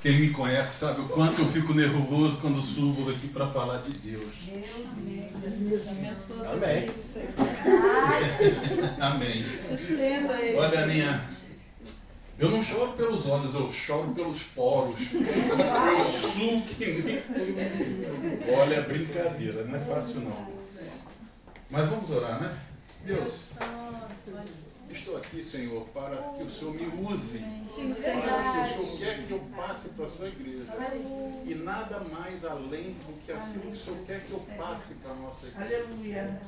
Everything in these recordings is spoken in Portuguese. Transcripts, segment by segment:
Quem me conhece sabe o quanto eu fico nervoso quando subo aqui para falar de Deus. Deus abençoa teu Amém. filho, Senhor. Amém. Sustenta ele. Olha, Aninha, eu não choro pelos olhos, eu choro pelos poros. Eu suo que nem... Olha, é brincadeira, não é fácil não. Mas vamos orar, né? Deus, estou aqui, Senhor, para que o Senhor me use, para que o Senhor quer que eu passe para a sua igreja. E nada mais além do que aquilo que o Senhor quer que eu passe para a nossa igreja. Aleluia.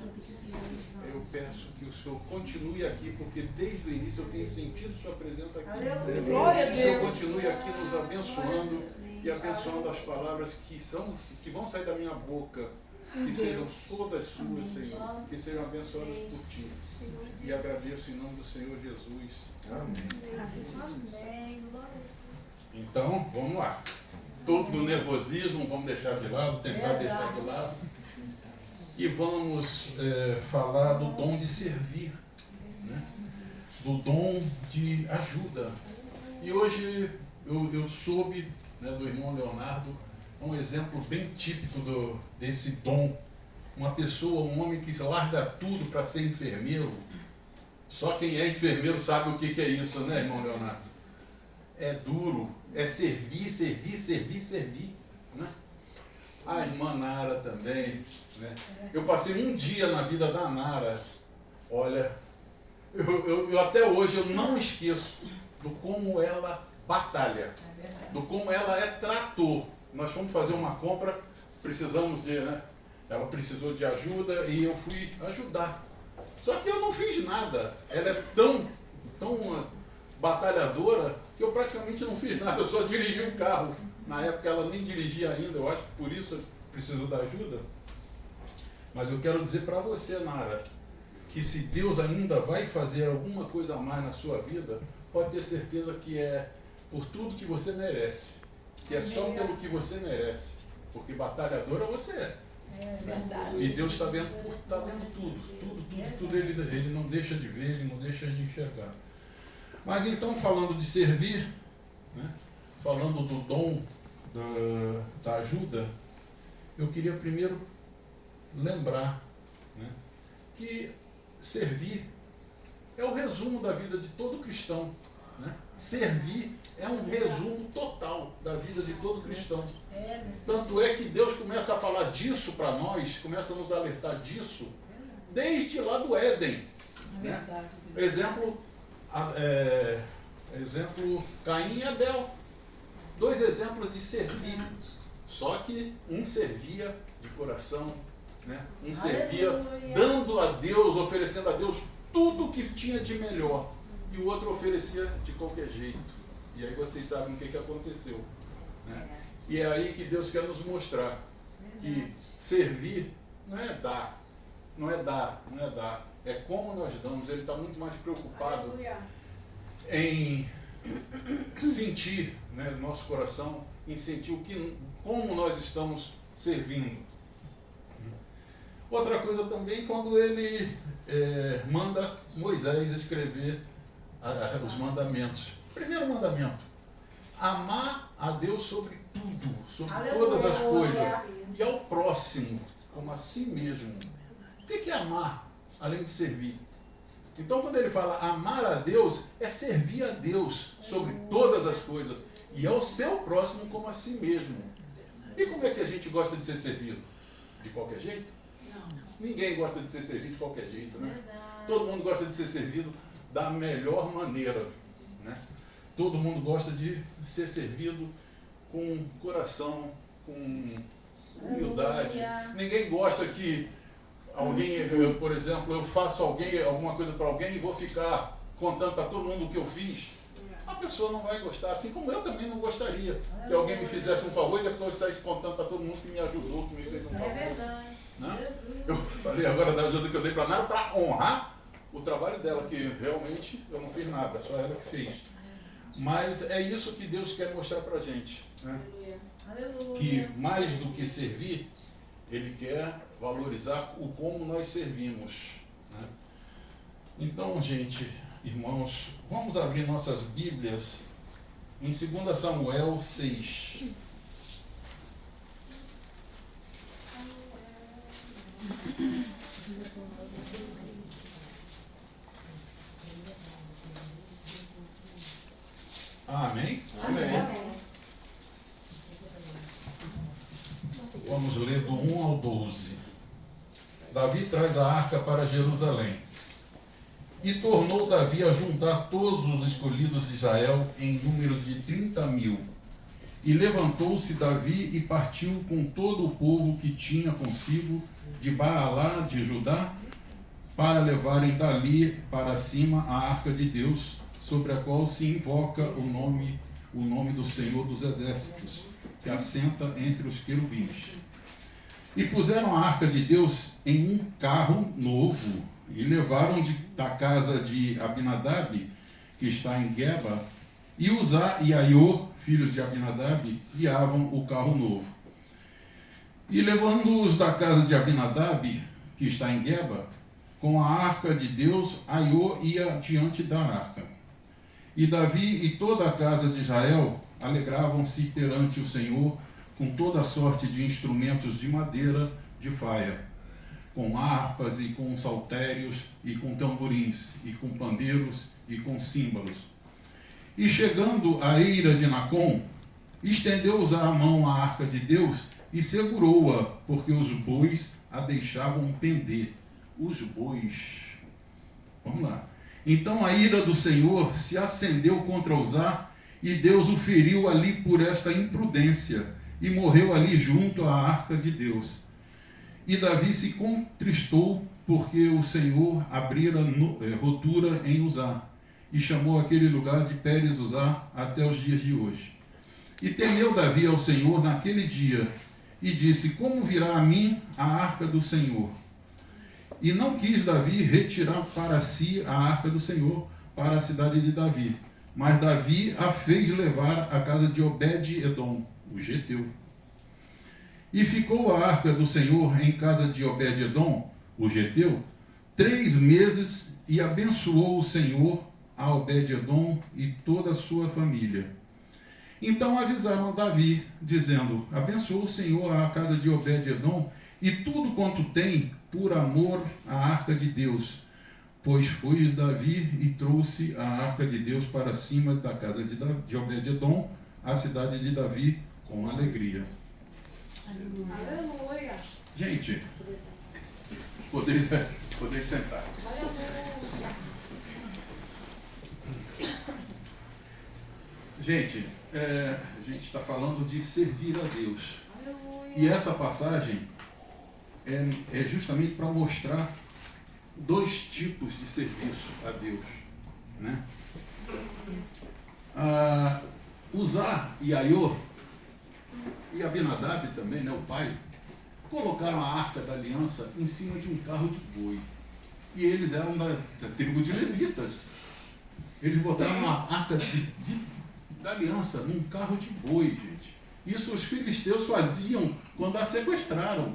Eu peço que o Senhor continue aqui, porque desde o início eu tenho sentido sua presença aqui. Glória a Que o Senhor Deus. continue aqui nos abençoando e abençoando as palavras que vão sair da minha boca. Que sejam todas suas, Senhor. Que sejam abençoadas por Ti. E agradeço em nome do Senhor Jesus. Amém. Então, vamos lá. Todo o nervosismo vamos deixar de lado, tentar deixar de lado. E vamos falar do dom de servir, né? Do dom de ajuda. E hoje eu soube, né, do irmão Leonardo, um exemplo bem típico desse dom. Uma pessoa, um homem que larga tudo para ser enfermeiro. Só quem é enfermeiro sabe o que é isso, né, irmão Leonardo? É duro, é servir, né? A irmã Nara também, né? Eu passei um dia na vida da Nara. Olha, eu até hoje eu não esqueço do como ela batalha, do como ela é trator. Nós fomos fazer uma compra, precisamos de, né? Ela precisou de ajuda e eu fui ajudar. Só que eu não fiz nada. Ela é tão batalhadora que eu praticamente não fiz nada. Eu só dirigi o carro. Na época ela nem dirigia ainda, eu acho que por isso precisou da ajuda. Mas eu quero dizer para você, Nara, que se Deus ainda vai fazer alguma coisa a mais na sua vida, pode ter certeza que é por tudo que você merece. Que é só pelo que você merece. Porque batalhadora você é. É verdade. E Deus está vendo tudo ele não deixa de ver, ele não deixa de enxergar. Mas então, falando de servir, né, falando do dom da ajuda, eu queria primeiro lembrar, né, que servir é o resumo da vida de todo cristão. Né? Servir é um resumo total da vida de todo cristão. Tanto é que Deus começa a falar disso para nós, começa a nos alertar disso, desde lá do Éden. Né? Exemplo, Caim e Abel. 2 exemplos de servir. Só que um servia de coração, né? Um servia dando a Deus, oferecendo a Deus tudo o que tinha de melhor. E o outro oferecia de qualquer jeito. E aí vocês sabem o que aconteceu. Né? E é aí que Deus quer nos mostrar que servir não é dar, é como nós damos. Ele está muito mais preocupado em sentir, né, no nosso coração, em sentir como nós estamos servindo. Outra coisa também, quando ele manda Moisés escrever os mandamentos. Primeiro mandamento: amar a Deus sobre tudo, sobre todas as coisas, e ao próximo como a si mesmo. O que é amar, além de servir? Então, quando ele fala amar a Deus, é servir a Deus sobre todas as coisas, e ao seu próximo como a si mesmo. E como é que a gente gosta de ser servido? De qualquer jeito? Ninguém gosta de ser servido de qualquer jeito, né? Todo mundo gosta de ser servido da melhor maneira, né? Todo mundo gosta de ser servido com coração, com humildade. Ninguém gosta que alguém, por exemplo, eu faço alguma coisa para alguém e vou ficar contando para todo mundo o que eu fiz. A pessoa não vai gostar, assim como eu também não gostaria que alguém me fizesse um favor e depois saísse contando para todo mundo que me ajudou, que me fez um favor. É verdade. Né? Eu falei agora da ajuda que eu dei para Nara para honrar o trabalho dela, que realmente eu não fiz nada, só ela que fez. Mas é isso que Deus quer mostrar para a gente. Né? Que mais do que servir, Ele quer valorizar o como nós servimos. Né? Então, gente, irmãos, vamos abrir nossas Bíblias em 2 Samuel 6. Amém? Amém. Vamos ler do 1 ao 12. Davi traz a arca para Jerusalém. E tornou Davi a juntar todos os escolhidos de Israel em número de 30.000. E levantou-se Davi e partiu com todo o povo que tinha consigo de Baalá de Judá, para levarem dali para cima a arca de Deus, sobre a qual se invoca o nome do Senhor dos Exércitos, que assenta entre os querubins. E puseram a arca de Deus em um carro novo, e levaram da casa de Abinadab, que está em Geba, e Uzá e Aiô, filhos de Abinadab, guiavam o carro novo. E levando-os da casa de Abinadab, que está em Geba, com a arca de Deus, Aiô ia diante da arca. E Davi e toda a casa de Israel alegravam-se perante o Senhor com toda sorte de instrumentos de madeira de faia, com harpas e com saltérios e com tamborins e com pandeiros e com símbolos. E chegando à eira de Nacon, estendeu-os a mão à arca de Deus e segurou-a, porque os bois a deixavam pender. Os bois. Vamos lá. Então a ira do Senhor se acendeu contra Uzá, e Deus o feriu ali por esta imprudência, e morreu ali junto à arca de Deus. E Davi se contristou, porque o Senhor abrira rotura em Uzá, e chamou aquele lugar de Pérez Uzá até os dias de hoje. E temeu Davi ao Senhor naquele dia, e disse: como virá a mim a arca do Senhor? E não quis Davi retirar para si a arca do Senhor para a cidade de Davi, mas Davi a fez levar à casa de Obed-edom, o geteu. E ficou a arca do Senhor em casa de Obed-edom, o geteu, 3 meses, e abençoou o Senhor a Obed-edom e toda a sua família. Então avisaram Davi, dizendo: abençoou o Senhor a casa de Obed-edom e tudo quanto tem, por amor à arca de Deus. Pois foi Davi e trouxe a arca de Deus para cima da casa de Obed-edom, a cidade de Davi, com alegria. Aleluia. Gente, podeis sentar. Aleluia. Gente, a gente está falando de servir a Deus. Aleluia. E essa passagem é justamente para mostrar 2 tipos de serviço a Deus, né? Uzá e Aiô, e Abinadab também, né, o pai, colocaram a arca da aliança em cima de um carro de boi. E eles eram da tribo de levitas. Eles botaram a arca da aliança num carro de boi, gente. Isso os filisteus faziam quando a sequestraram.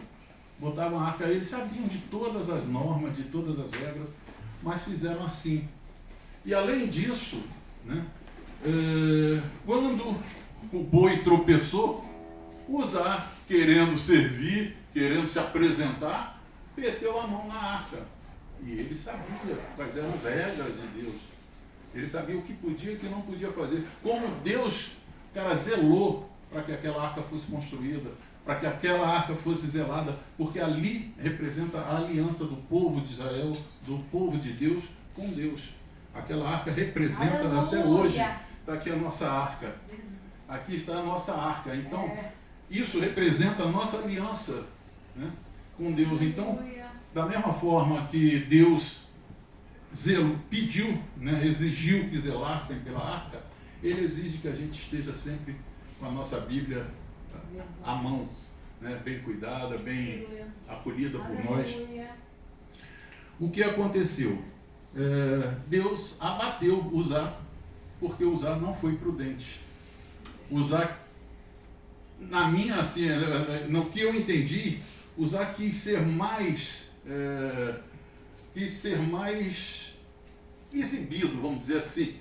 Botavam a arca, eles sabiam de todas as normas, de todas as regras, mas fizeram assim. E além disso, né, quando o boi tropeçou, Uzá, querendo servir, querendo se apresentar, meteu a mão na arca. E ele sabia quais eram as regras de Deus. Ele sabia o que podia e o que não podia fazer. Como Deus, cara, zelou para que aquela arca fosse construída, para que aquela arca fosse zelada, porque ali representa a aliança do povo de Israel, do povo de Deus com Deus. Aquela arca representa, Aleluia. até hoje, está aqui a nossa arca. Aqui está a nossa arca. Então, isso representa a nossa aliança, né, com Deus. Então, da mesma forma que Deus pediu, né, exigiu que zelassem pela arca, Ele exige que a gente esteja sempre com a nossa Bíblia à mão, né, bem cuidada, bem acolhida por nós. O que aconteceu? Deus abateu Uzá, porque Uzá não foi prudente. Uzá, na minha, assim, no que eu entendi, Uzá quis ser mais exibido, vamos dizer assim,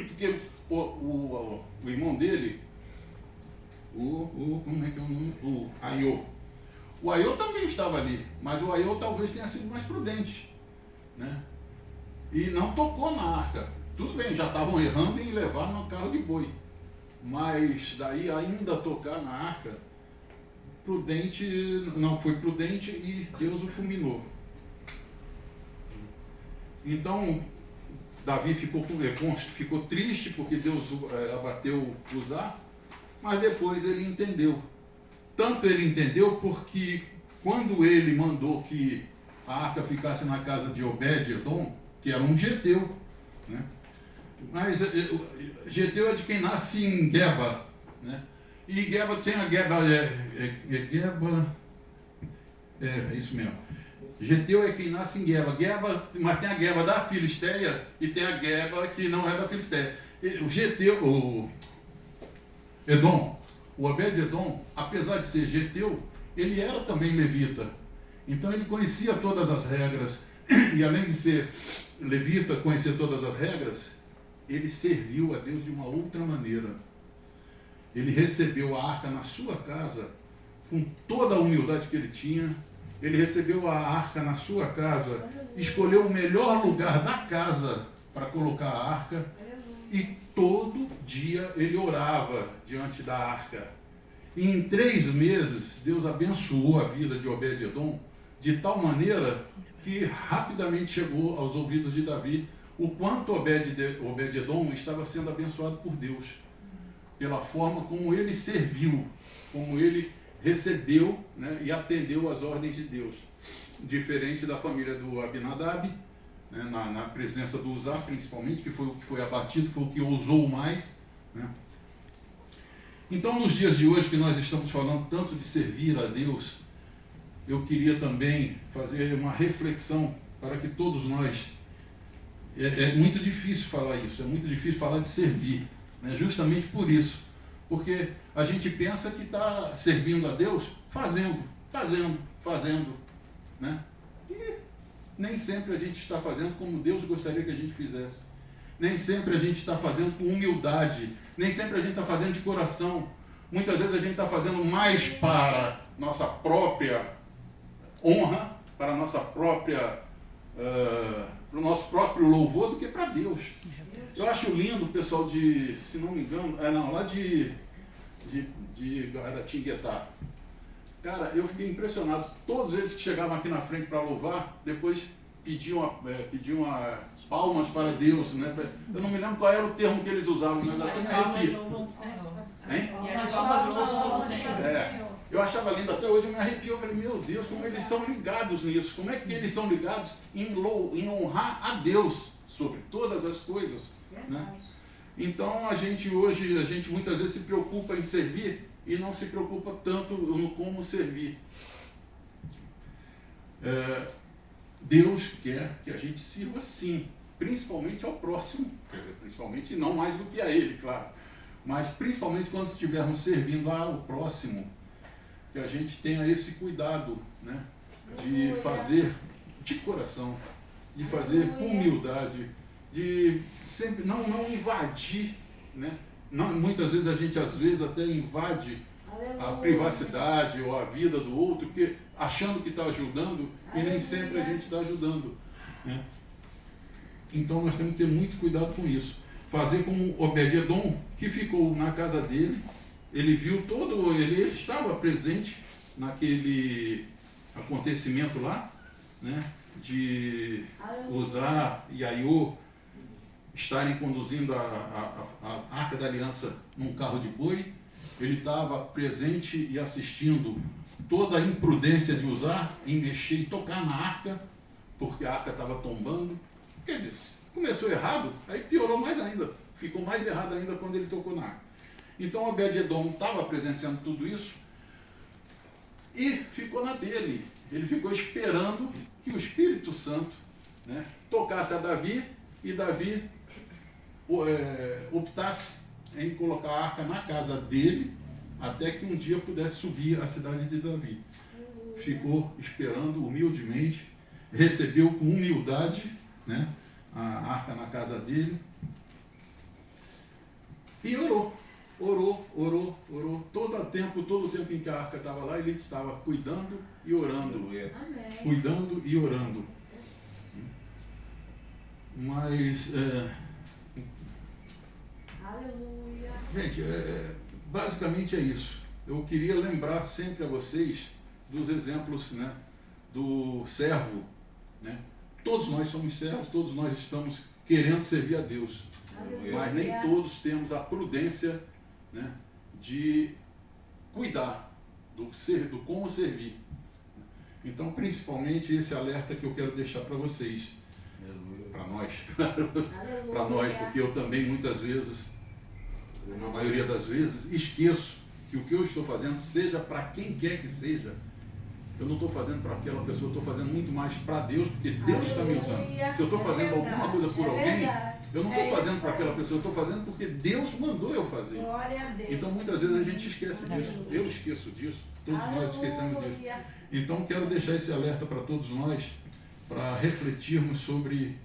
porque o irmão dele, como é que é o nome? O Aiô. O Aiô também estava ali, mas o Aiô talvez tenha sido mais prudente, né? E não tocou na arca. Tudo bem, já estavam errando em levar no carro de boi, mas daí ainda tocar na arca, prudente, não foi prudente e Deus o fulminou. Então, Davi ficou triste porque Deus abateu Uzá, mas depois ele entendeu. Tanto ele entendeu porque quando ele mandou que a arca ficasse na casa de Obed-Edom, que era um geteu, né? Mas geteu é de quem nasce em Geba, né? E Geba tem a Geba, Geba, é isso mesmo. Geteu é quem nasce em Geba, mas tem a Geba da Filisteia e tem a Geba que não é da Filisteia. O geteu, o Edom, o Obed-Edom, apesar de ser geteu, ele era também levita. Então ele conhecia todas as regras, e além de ser levita, conhecer todas as regras, ele serviu a Deus de uma outra maneira. Ele recebeu a arca na sua casa, com toda a humildade que ele tinha. Ele recebeu a arca na sua casa, escolheu o melhor lugar da casa para colocar a arca, e todo dia ele orava diante da arca. E em 3 meses, Deus abençoou a vida de Obed-Edom, de tal maneira que rapidamente chegou aos ouvidos de Davi o quanto Obed-Edom estava sendo abençoado por Deus, pela forma como ele serviu, como ele recebeu, né, e atendeu às ordens de Deus. Diferente da família do Abinadab, né, na presença do Uzá, principalmente, que foi o que foi abatido, foi o que ousou mais, né? Então, nos dias de hoje, que nós estamos falando tanto de servir a Deus, eu queria também fazer uma reflexão para que todos nós... É muito difícil falar isso, é muito difícil falar de servir, né? Justamente por isso, porque a gente pensa que está servindo a Deus fazendo, né? E nem sempre a gente está fazendo como Deus gostaria que a gente fizesse. Nem sempre a gente está fazendo com humildade, nem sempre a gente está fazendo de coração. Muitas vezes a gente está fazendo mais para nossa própria honra, para a nossa própria, para o nosso próprio louvor, do que para Deus. Eu acho lindo o pessoal de, se não me engano, lá de Guaratinguetá. Cara, eu fiquei impressionado. Todos eles que chegavam aqui na frente para louvar, depois pediam palmas para Deus, né? Eu não me lembro qual era o termo que eles usavam, mas eu até me arrepio. Hein? Eu achava lindo, até hoje eu me arrepio. Eu falei, meu Deus, como eles são ligados nisso. Como é que eles são ligados em honrar a Deus sobre todas as coisas, né? Então a gente muitas vezes se preocupa em servir e não se preocupa tanto no como servir. Deus quer que a gente sirva sim, principalmente ao próximo, principalmente não mais do que a Ele, claro, mas principalmente quando estivermos servindo ao próximo, que a gente tenha esse cuidado, né, de fazer de coração, de fazer com humildade, de sempre não invadir, né? Não, muitas vezes a gente até invade a privacidade ou a vida do outro, porque achando que está ajudando, e nem sempre a gente está ajudando, né? Então nós temos que ter muito cuidado com isso. Fazer como Obed-Edom, que ficou na casa dele, ele viu ele estava presente naquele acontecimento lá, né, de Uzá e Aiô estarem conduzindo a Arca da Aliança num carro de boi. Ele estava presente e assistindo toda a imprudência de Uzá em mexer e tocar na arca, porque a arca estava tombando. Quer dizer, começou errado, aí piorou mais ainda, ficou mais errado ainda quando ele tocou na arca. Então Obed-Edom estava presenciando tudo isso e ficou na dele. Ele ficou esperando que o Espírito Santo, né, tocasse a Davi, e Davi optasse em colocar a arca na casa dele, até que um dia pudesse subir à cidade de Davi. Ficou esperando humildemente, recebeu com humildade, né, a arca na casa dele. E orou. Todo o tempo em que a arca estava lá, ele estava cuidando e orando. Amém. Cuidando e orando. Mas, Aleluia. gente, basicamente é isso. Eu queria lembrar sempre a vocês dos exemplos, né, do servo. Né? Todos nós somos servos, todos nós estamos querendo servir a Deus. Aleluia. Mas nem todos temos a prudência, né, de cuidar do como servir. Então, principalmente esse alerta que eu quero deixar para vocês, para nós, Aleluia. para nós, porque eu também muitas vezes, na maioria das vezes, esqueço que o que eu estou fazendo, seja para quem quer que seja, eu não estou fazendo para aquela pessoa, eu estou fazendo muito mais para Deus, porque Deus está me usando. Se eu estou fazendo alguma coisa por alguém, eu não estou fazendo para aquela pessoa, eu estou fazendo porque Deus mandou eu fazer. Glória a Deus. Então muitas vezes a gente esquece disso. Eu esqueço disso. Todos nós esquecemos disso. Então quero deixar esse alerta para todos nós, para refletirmos sobre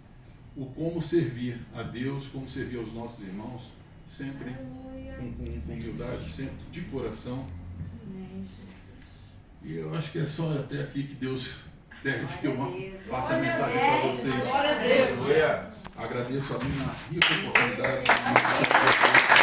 o como servir a Deus, como servir aos nossos irmãos, sempre com humildade, sempre de coração. Amém, Jesus. E eu acho que é só até aqui que Deus pede que eu passe a Glória a mensagem para Deus. vocês. Glória a Deus. Agradeço a minha rica oportunidade.